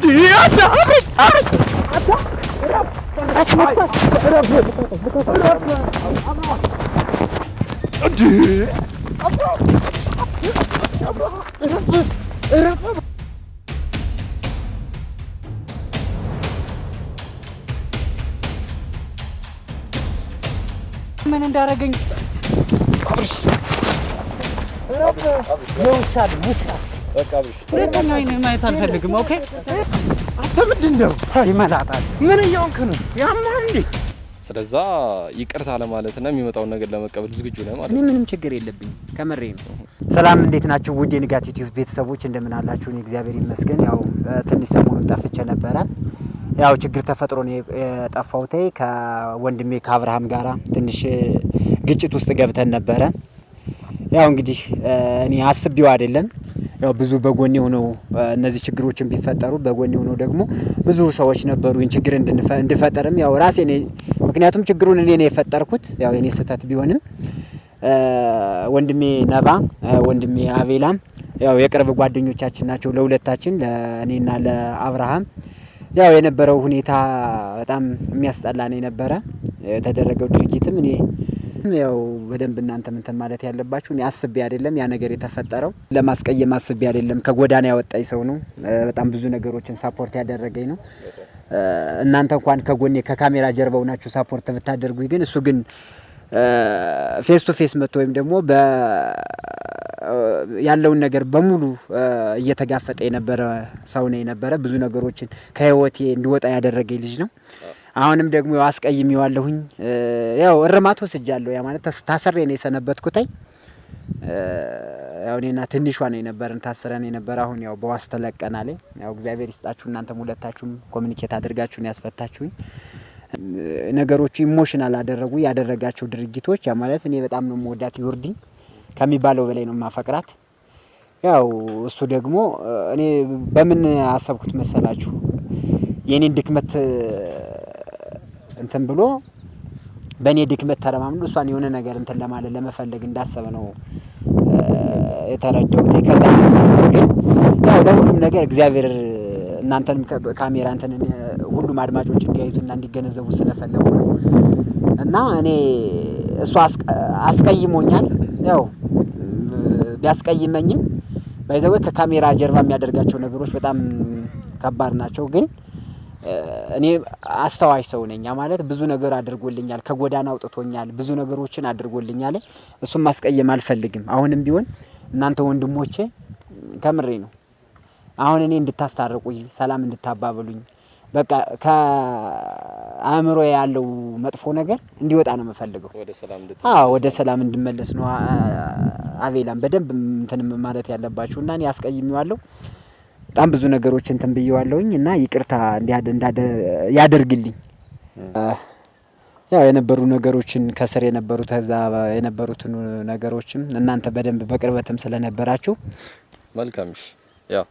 ምን እንዳረገኝ አብርሽ ይውሻል በቃ አብርሽ ሁለተኛ አይኔ ማየት አልፈልግም ኦኬ አንተ ምንድነው ይመላጣል ምን እየሆንክ ነው ያማል እንዴ ስለዛ ይቅርታ ለማለትና የሚመጣው ነገር ለመቀበል ዝግጁ ነህ ማለት ነው ምንም ችግር የለብኝ ከመሬ ነው ሰላም እንዴት ናችሁ ውድ የንጋት ዩቲዩብ ቤተሰቦች እንደምን አላችሁ እኔ እግዚአብሔር ይመስገን ያው ትንሽ ሰሞኑን ጠፍቼ ነበር ያው ችግር ተፈጥሮ ነው የጠፋሁት ከወንድሜ ከአብርሃም ጋራ ትንሽ ግጭት ውስጥ ገብተን ነበር ያው እንግዲህ እኔ አስቤው አይደለም ያው ብዙ በጎኔ ሆነው እነዚህ ችግሮችን ቢፈጠሩ በጎኔ ሆነው ደግሞ ብዙ ሰዎች ነበሩ ይህን ችግር እንድፈጠርም ያው ራሴ ነኝ ምክንያቱም ችግሩን እኔ ነኝ የፈጠርኩት ያው እኔ ስህተት ቢሆንም ወንድሜ ነባ ወንድሜ አቤላም ያው የቅርብ ጓደኞቻችን ናቸው ለሁለታችን ለእኔና ለአብርሃም ያው የነበረው ሁኔታ በጣም የሚያስጠላ ነው የነበረ የተደረገው ድርጊትም እኔ ያው በደንብ እናንተ ምን ማለት ያለባችሁ እኔ አስቤ አይደለም ያ ነገር የተፈጠረው ለማስቀየም አስቤ አይደለም ከጎዳና ያወጣኝ ሰው ነው በጣም ብዙ ነገሮችን ሳፖርት ያደረገኝ ነው እናንተ እንኳን ከጎኔ ከካሜራ ጀርባው ናችሁ ሳፖርት ብታደርጉኝ ግን እሱ ግን ፌስ ቱ ፌስ መጥቶ ወይም ደግሞ ያለውን ነገር በሙሉ እየተጋፈጠ የነበረ ሰው ነው የነበረ ብዙ ነገሮችን ከህይወቴ እንድወጣ ያደረገኝ ልጅ ነው አሁንም ደግሞ አስቀይሜዋለሁኝ ያው እርማት ወስጃለሁ ያ ማለት ታሰሬ ነው የሰነበትኩታይ ያው እኔና ትንሿ ነው የነበረን ታሰረን የነበረ አሁን ያው በዋስ ተለቀናል ያው እግዚአብሔር ይስጣችሁ እናንተም ሁለታችሁም ኮሙኒኬት አድርጋችሁ ነው ያስፈታችሁኝ ነገሮች ኢሞሽናል ያደረጋቸው ድርጊቶች ያ ማለት እኔ በጣም ነው የምወዳት ዮርዲ ከሚባለው በላይ ነው ማፈቅራት ያው እሱ ደግሞ እኔ በምን አሰብኩት መሰላችሁ የኔን ድክመት እንትን ብሎ በኔ ድክመት ተረማምዶ እሷን የሆነ ነገር እንትን ለማለት ለመፈለግ እንዳሰበ ነው የተረዳሁት ከዛ ግን ያው ለሁሉም ነገር እግዚአብሔር እናንተንም ካሜራ እንትን ሁሉም አድማጮች እንዲያዩትና እንዲገነዘቡ ስለፈለጉ ነው እና እኔ እሱ አስቀይሞኛል ያው ቢያስቀይመኝም ባይዘው ከካሜራ ጀርባ የሚያደርጋቸው ነገሮች በጣም ከባድ ናቸው ግን እኔ አስተዋይ ሰው ነኝ ማለት ብዙ ነገር አድርጎልኛል ከጎዳና አውጥቶኛል ብዙ ነገሮችን አድርጎልኛል እሱም ማስቀየም አልፈልግም አሁንም ቢሆን እናንተ ወንድሞቼ ከምሬ ነው አሁን እኔ እንድታስታርቁኝ ሰላም እንድታባብሉኝ በቃ ከአእምሮ ያለው መጥፎ ነገር እንዲወጣ ነው የምፈልገው ወደ ሰላም እንድመለስ ነው አቤላም በደንብ እንትን ማለት ያለባችሁና እኔ አስቀይሜዋለሁ በጣም ብዙ ነገሮችን ተንብየዋለሁኝ እና ይቅርታ ያደርግልኝ ያው የነበሩ ነገሮችን ከስር የነበሩት ከዛ የነበሩት ነገሮችም እናንተ በደንብ በቅርበትም ስለነበራችሁ መልካምሽ ያው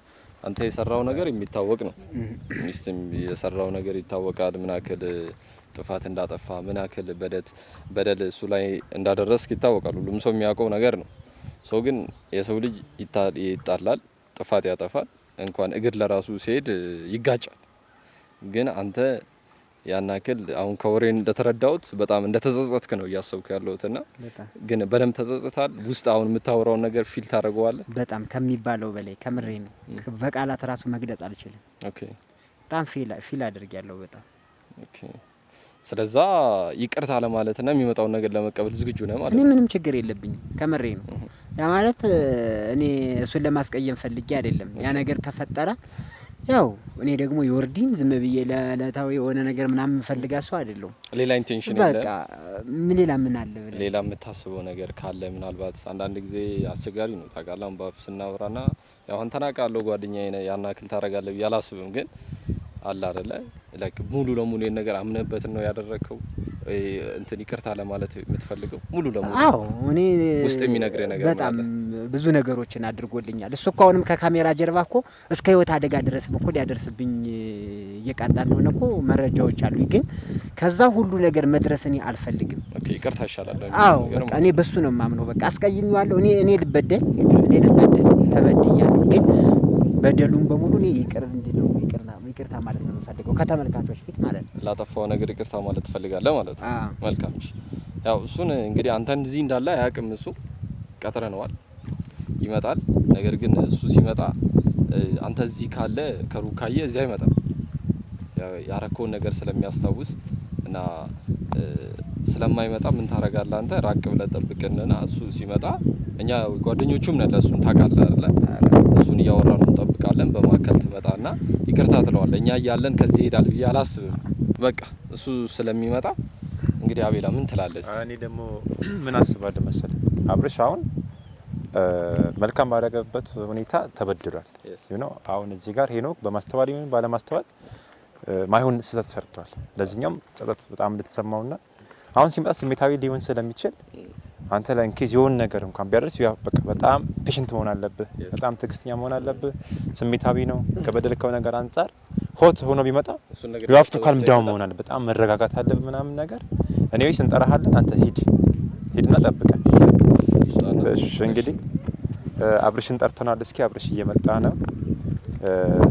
አንተ የሰራው ነገር የሚታወቅ ነው ሚስትም የሰራው ነገር ይታወቃል ምናከለ ጥፋት እንዳጠፋ ምናከለ በደል እሱ ላይ እንዳደረስክ ይታወቃል ሁሉም ሰው የሚያውቀው ነገር ነው ሰው ግን የሰው ልጅ ይጣላል ጥፋት ያጠፋል እንኳን እግር ለራሱ ሲሄድ ይጋጫል ግን አንተ ያናከል አሁን ከወሬ እንደተረዳውት በጣም እንደተጸጸትክ ነው ያሰብኩ ያለውትና ግን በደም ተጸጽታል ውስጥ አሁን የምታወራው ነገር ፊል ታረጋዋለህ በጣም ከሚባለው በላይ ከምሬ ነው በቃላት ራሱ መግለጽ አልችልም ኦኬ በጣም ፊል አድርጌያለሁ በጣም ኦኬ ስለዛ ይቅርታ ለማለትና የሚመጣው ነገር ለመቀበል ዝግጁ ነህ ማለት ነው ምንም ችግር የለብኝ ከምሬ ነው ያ ማለት እኔ እሱን ለማስቀየም ፈልጌ አይደለም ያ ነገር ተፈጠረ ያው እኔ ደግሞ ዮርዲን ዝም ብዬ ለታው የሆነ ነገር ምናምን ፈልጋ ሰው አይደለም ሌላ ኢንቴንሽን የለም በቃ ምን አለ ሌላ የምታስበው ነገር ካለ ምናልባት አንዳንድ ጊዜ አስቸጋሪ ነው ታውቃለህ ባፍ ስናወራና ያው አንተናቃለው ጓደኛዬ ነህ ያናክል ታረጋለህ ያላስብም ግን አለ አይደለ ላይክ ሙሉ ለሙሉ ነገር አምነህበት ነው ያደረከው እንትን ይቅርታ ለማለት የምትፈልገው ሙሉ ለሙሉ አዎ እኔ ውስጥ የሚነግረኝ ነገር በጣም ብዙ ነገሮችን አድርጎልኛል እሱ እኮንም ከካሜራ ጀርባ እኮ እስከ ህይወት አደጋ ድረስ እኮ ሊያደርስብኝ እየቃጣን ሆነ እኮ መረጃዎች አሉ ግን ከዛ ሁሉ ነገር መድረስ እኔ አልፈልግም ኦኬ ይቅርታ ይሻላል አዎ በቃ እኔ በሱ ነው ማምነው በቃ አስቀይሜዋለሁ እኔ ልበደል ተበድያለሁ ግን በደሉን በሙሉ እኔ ይቅር እንዲለው ይቅርታ ማለት ነው የምፈልገው ከተመልካቾች ፊት ማለት ነው። ላጠፋው ነገር ይቅርታ ማለት ትፈልጋለህ ማለት ነው። መልካም እሺ። ያው እሱን እንግዲህ አንተን እዚህ እንዳለ አያውቅም እሱ ቀጥረነዋል ይመጣል። ነገር ግን እሱ ሲመጣ አንተ እዚህ ካለ ከሩካዬ እዚህ አይመጣም። ያረከውን ነገር ስለሚያስታውስ እና ስለማይመጣ ምን ታረጋለህ አንተ ራቅ ብለህ ጠብቅንና እሱ ሲመጣ እኛ ጓደኞቹም ነን ለሱን ታውቃለህ አይደል? እሱን እያወራን እንጠብቃለን። በማከል ትመጣና ይቅርታ ትለዋለህ። እኛ እያለን ከዚህ ይሄዳል ብዬ አላስብም። በቃ እሱ ስለሚመጣ እንግዲህ አቤላ ምን ትላለህ? እኔ ደግሞ ምን አስባለሁ መሰለህ አብርሽ አሁን መልካም ባደረገበት ሁኔታ ተበድሏል። አሁን እዚህ ጋር ሄኖክ በማስተዋል ይሁን ባለማስተዋል ማይሆን ስህተት ሰርቷል። ለዚህኛውም ጸጸት በጣም እንደተሰማውና አሁን ሲመጣ ስሜታዊ ሊሆን ስለሚችል አንተ ላይ እንኪዝ የሆነ ነገር እንኳን ቢያደርስ ያው በቃ በጣም ፔሽንት መሆን አለብህ። በጣም ትዕግስተኛ መሆን አለብህ። ስሜታዊ ነው ከበደልከው ነገር አንፃር ሆት ሆኖ ቢመጣ you have to calm down መሆን አለብህ። በጣም መረጋጋት አለብህ ምናምን ነገር እኔዎች እንጠራሃለን አንተ ሂድና ጠብቀን። እሺ እንግዲህ አብርሽን ጠርተናል። እስኪ አብርሽ እየመጣ ነው።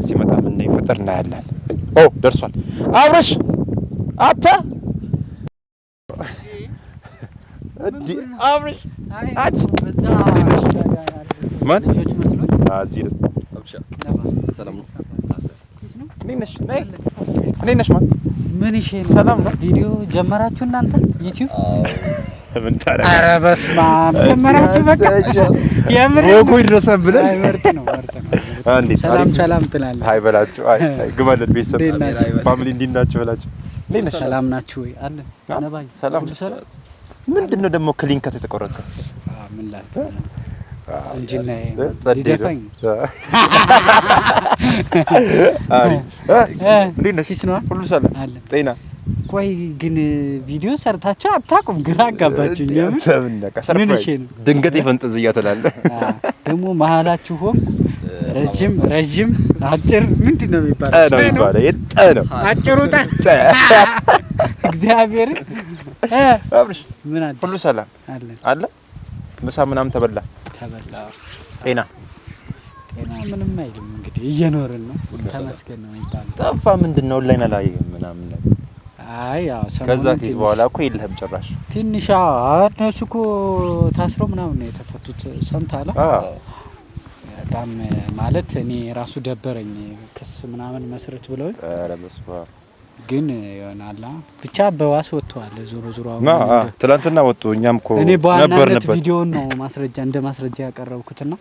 ሲመጣ ምን እንደሚፈጠር እናያለን። ደርሷል አብርሽ አታ አብርሽ አት ማን አዚር ሰላም ነው። ነሽ ማን ምን ይሄ ነው? ሰላም ነው። ቪዲዮ ጀመራችሁ እናንተ ዩቲዩብ? ምን ታረጋ? ኧረ በስመ አብ ጀመራችሁ በቃ የምር ወጉ ይድረሰን ብለን ምርጥ ነው። አንዴ ሰላም ትላለህ። ሃይ በላችሁ። አይ ግባለት ቤተሰብ ፋሚሊ እንዲናችሁ በላችሁ። ነሽ ሰላም ናችሁ ወይ? አለ ነባይ ሰላም። ምንድነው ደግሞ ክሊንከት የተቆረጥከው? ምን ላልክ እንጂና ይደፋኝ ሁሉ ሰላም ጤና። ቆይ ግን ቪዲዮ ሰርታችሁ አታውቁም? ግራ አጋባችሁኝ። ድንገት የፈንጠዝያ ትላለህ ደግሞ መሀላችሁ ሆም ረጅም አጭር ምንድነው የሚባለው? ነው አጭሩ እግዚአብሔር አብርሽ ምን አለ? ሁሉ ሰላም አለ። ምሳ ምናምን ተበላ? ጤና ምንም አይልም። እንግዲህ እየኖርን ነው። ተመስገን ነው የሚባለው። ጠፋ ምንድነው ላይና ላይ ምናምን ነገር? አይ ያው ከዛ ኬዝ በኋላ እኮ የለህም ጭራሽ። ትንሽ እነሱ እኮ ታስሮ ምናምን ነው የተፈቱት። ሰምተሃል? በጣም ማለት እኔ ራሱ ደበረኝ። ክስ ምናምን መስረት ብለው ኧረ በስመ አብ ግን ይሆናል ብቻ በዋስ ወጥቷል። ዞሮ ትላንትና ወጡ። እኛም እኮ እኔ በዋናነት ቪዲዮን ነው እንደ ማስረጃ ያቀረብኩትና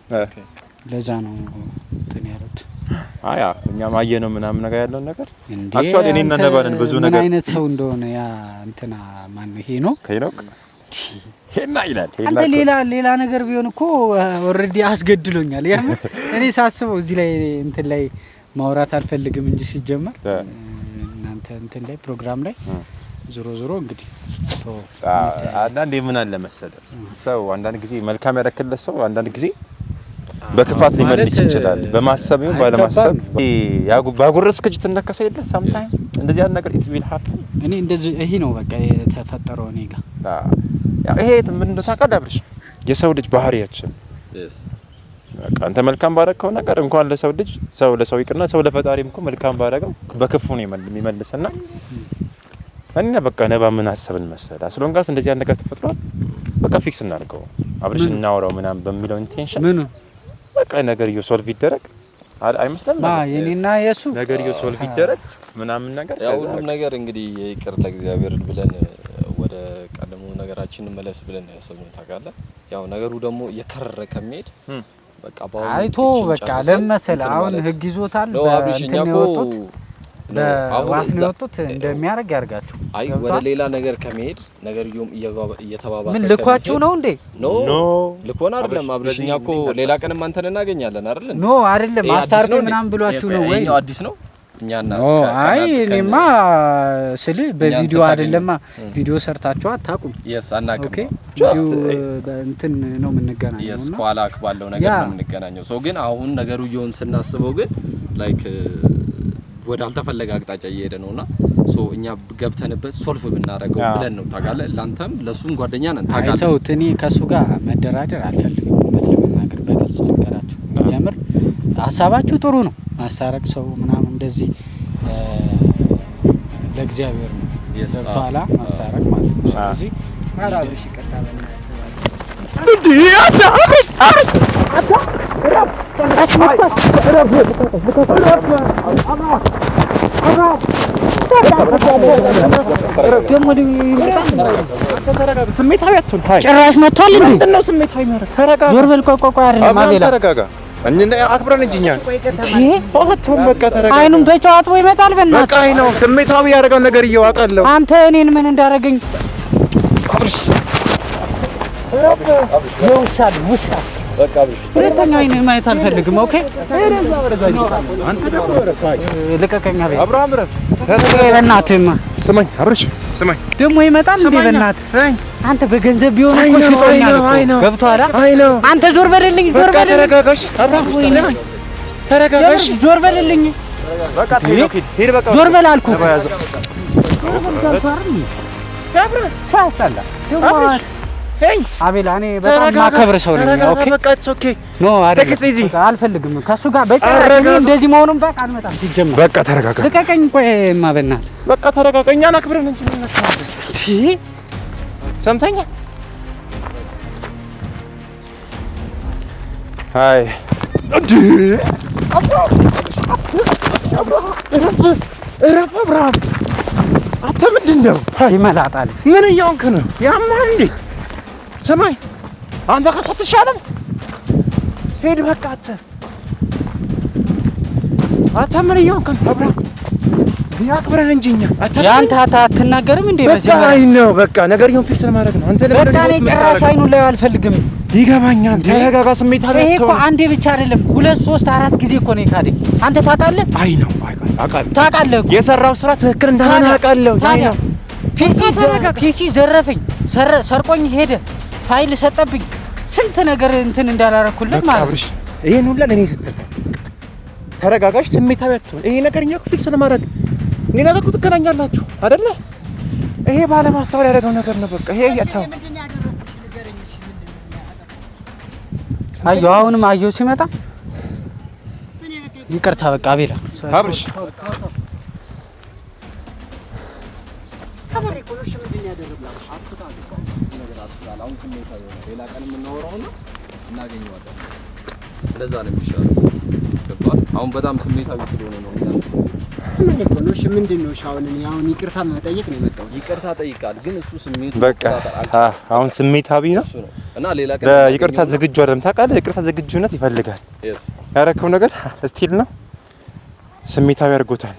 ለዛ ነው እንትን ያሉት። አያ እኛም አየነው ምናምን ነገር ያለው ነገር አክቹአሊ እኔና ነባንን ብዙ ነገር ምን አይነት ሰው እንደሆነ ያ እንትና ማን ነው? ሄኖክ ሄና ይላል። አንተ ሌላ ነገር ቢሆን እኮ ኦሬዲ አስገድሎኛል። እኔ ሳስበው እዚህ ላይ እንትን ላይ ማውራት አልፈልግም እንጂ ሲጀመር እናንተ እንትን ላይ ፕሮግራም ላይ ዞሮ እንግዲህ አንዳንዴ ምን አለ መሰለህ ሰው አንዳንድ ጊዜ መልካም ያደረክለት ሰው አንዳንድ ጊዜ በክፋት ሊመልስ ይችላል። በማሰብ ይሁን ባለማሰብ ባጎረስክ እጅ ትነከሰ የለ ሳምታይም እንደዚህ አይነት ነገር ኢት ዊል ሃፕን። እኔ እንደዚህ ይሄ ነው በቃ የተፈጠረው እኔ ጋር ያው ይሄ ምን እንደታውቃለህ አብርሽ የሰው ልጅ ባህሪያችን በቃ አንተ መልካም ባረከው ነገር እንኳን ለሰው ልጅ ሰው ለሰው ይቅርና ሰው ለፈጣሪም እኮ መልካም ባረከው በክፉ ነው የሚመልስና እኔና በቃ ነባ ምን አሰብን መሰለህ አስሎንጋስ እንደዚህ አይነት ነገር ተፈጥሯል። በቃ ፊክስ እናድርገው አብርሽ እናወራው ምናምን በሚለው ኢንቴንሽን ምን በቃ ነገር ሶልቭ ይደረግ አይመስልም? የኔና የሱ ነገር ሶልቭ ይደረግ ምናምን ነገር ያው ሁሉም ነገር እንግዲህ ይቅር ለእግዚአብሔር ብለን ወደ ቀደሙ ነገራችን መለስ ብለን ያሰብነው ታውቃለህ። ያው ነገሩ ደግሞ የከረረ ከመሄድ በቃ አይቶ በቃ ለምሳሌ አሁን ህግ ይዞታል በእንትን የወጡት በዋስ ነው የወጡት እንደሚያደርግ ያርጋችሁ። አይ ወደ ሌላ ነገር ከመሄድ ነገርዩም እየተባባሰ ምን ልኳችሁ ነው እንዴ? ኖ ልኮና አይደለም አብረኛ እኮ ሌላ ቀንም አንተን እናገኛለን አይደል? ኖ አይደለም ማስታርቁ ምናምን ብሏችሁ ነው ወይ? ይሄኛው አዲስ ነው እኛና አይ እኔማ ስለ በቪዲዮ አይደለማ ቪዲዮ ሰርታችሁ አታውቁም? yes አናውቅም። ጀስት እንትን ነው የምንገናኘው yes ኳላክ ባለው ነገር ነው የምንገናኘው። ሶ ግን አሁን ነገሩ ይሁን ስናስበው ግን ላይክ ወደ አልተፈለገ አቅጣጫ እየሄደ ነውና ሶ እኛ ገብተንበት ሶልፍ ብናረጋው ብለን ነው ታውቃለህ። ላንተም ለሱም ጓደኛ ነን ታውቃለህ። አይተው እኔ ከሱ ጋር መደራደር አልፈልግም ስለማናገር በግልጽ ልንገራችሁ። ያምር ሐሳባችሁ ጥሩ ነው ማሳረቅ ሰው ምናምን እንደዚህ ለእግዚአብሔር ነው Yes, ገብቶሃል ማስታረቅ ማለት ነው ስለዚህ አራብሽ ይቀጣ በእናትህ ስሜታዊ አትሁን። ጭራሽ መጥቷል እንዴ? ምንድን ነው ስሜታዊ ማለት? ተረጋጋ። ዞር በል ቆይ አይደለም አቤላ ተረጋጋ። አክብረን እንጂ እኛን አትሁን። በቃ ተረጋጋ። አይኑን በጨዋታ ይመጣል በእናትህ በቃ አይ ነው ስሜታዊ ያደረገው ነገር እየዋቀለው አንተ እኔን ምን እንዳደረገኝ ውሻ በቃ ብሽ ሁለተኛ አይን ማየት አልፈልግም ኦኬ አንተ ደግሞ ልቀቀኛ በይ አብርሃም ረፍ በእናትህማ ስማኝ አብርሽ ስማኝ ደግሞ ይመጣል እንዴ በእናትህ አንተ በገንዘብ ቢሆን እኮ ሽጦኛል እኮ ገብቶሃል አንተ ዞር በልልኝ ተረጋጋሽ አብርሃም ስማኝ ተረጋጋሽ ዞር በልልኝ በቃ ሄድ በቃ ዞር በል አልኩህ አቤላ እኔ በጣም ማከብር ሰው ነኝ ኦኬ በቃ ኢትስ ኦኬ ኖ አይደለም አልፈልግም ከሱ ጋር በቃ እንደዚህ መሆኑን በቃ አልመጣም ሲጀመር በቃ ተረጋጋ ልቀቀኝ ቆይማ በእናትህ በቃ ተረጋጋ እኛን አክብረን እንጂ እሺ ሰምተኛ ሃይ እረፍ አብርሃም አንተ ምንድን ነው ይመላጣል ምን እየሆንክ ነው ያማህ እንዴ ሰማይ አንተ ከሰትሻለም ሄድ በቃ አንተ ምን እየሆንክ ነው አብርሃም ያክብረን እንጂ እኛ አንተ አትናገርም እንዴ በቃ አይ ነው በቃ ነገርየውን ፊክስ ለማድረግ ነው አንተ ለምን ነው ጭራሽ አይኑን ላይ አልፈልግም ይገባኛል ተረጋጋ ስሜታዊ ይሄ እኮ አንዴ ብቻ አይደለም 2 3 4 ጊዜ እኮ ነው ካደኝ አንተ ታውቃለህ አይ ነው ታውቃለህ የሰራው ስራ ትክክል እንዳልሆነ አውቃለሁ አይ ነው ፒሲ ዘረፈኝ ሰርቆኝ ሄደ ፋይል ሰጠብኝ ስንት ነገር እንትን እንዳላረኩለት ማለት አብርሽ ይሄን ሁላ ለኔ ስትል ተረጋጋሽ ስሜታዊ አትሁን ይሄ ነገርኛ እኮ ፊክስ ለማድረግ ሌላ ነገር ትገናኛላችሁ አይደለ ይሄ ባለማስተዋል ያደረገው ነገር ነው በቃ ይሄ ያታው አየሁ አሁንም አየሁ ሲመጣ ይቅርታ በቃ አቤላ አብርሽ እንደዛ ነው የሚሻለው ገባህ አሁን በጣም ስሜታዊ ስለሆነ ነው እሺ ምንድነው አሁን ይቅርታ መጠየቅ ነው የመጣው ይቅርታ ጠይቃል ግን እሱ ስሜቱ በቃ አሁን ስሜታዊ ነው እና ሌላ ቀን ይቅርታ ዝግጁ አይደለም ታውቃለህ ይቅርታ ዝግጁነት ይፈልጋል ያረከው ነገር ስቲል ነው ስሜታዊ አድርጎታል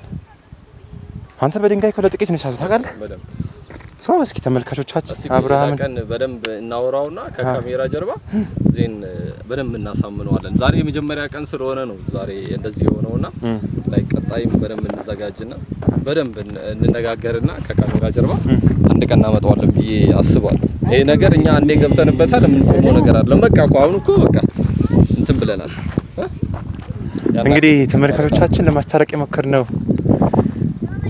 አንተ በድንጋይ ኮለ ጥቂት ነው ያሳዘው ታውቃለህ ሰው እስኪ ተመልካቾቻችን አብርሃም ቀን በደንብ እናወራውና ከካሜራ ጀርባ ዜን በደንብ እናሳምነዋለን ዛሬ የመጀመሪያ ቀን ስለሆነ ነው ዛሬ እንደዚህ የሆነውና ላይ ቀጣይም በደንብ እንዘጋጅና በደንብ እንነጋገርና ከካሜራ ጀርባ አንድ ቀን እናመጣዋለን ብዬ አስባለሁ ይሄ ነገር እኛ አንዴ ገብተንበታል ምን ቆሞ ነገር አይደለም በቃ አሁን እኮ በቃ እንትን ብለናል እንግዲህ ተመልካቾቻችን ለማስታረቅ የሞከርነው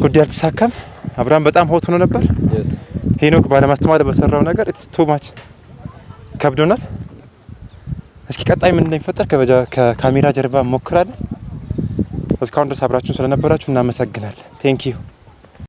ጉዳይ አልተሳካም አብርሃም በጣም ሆት ሆኖ ነበር ሄኖክ ባለማስተማር በሰራው ነገር ኢትስ ቱ ማች ከብዶናል እስኪ ቀጣይ ምን እንደሚፈጠር ከካሜራ ጀርባ እንሞክራለን እስካሁን ድረስ አብራችሁን ስለነበራችሁ እናመሰግናለን ቴንክ ዩ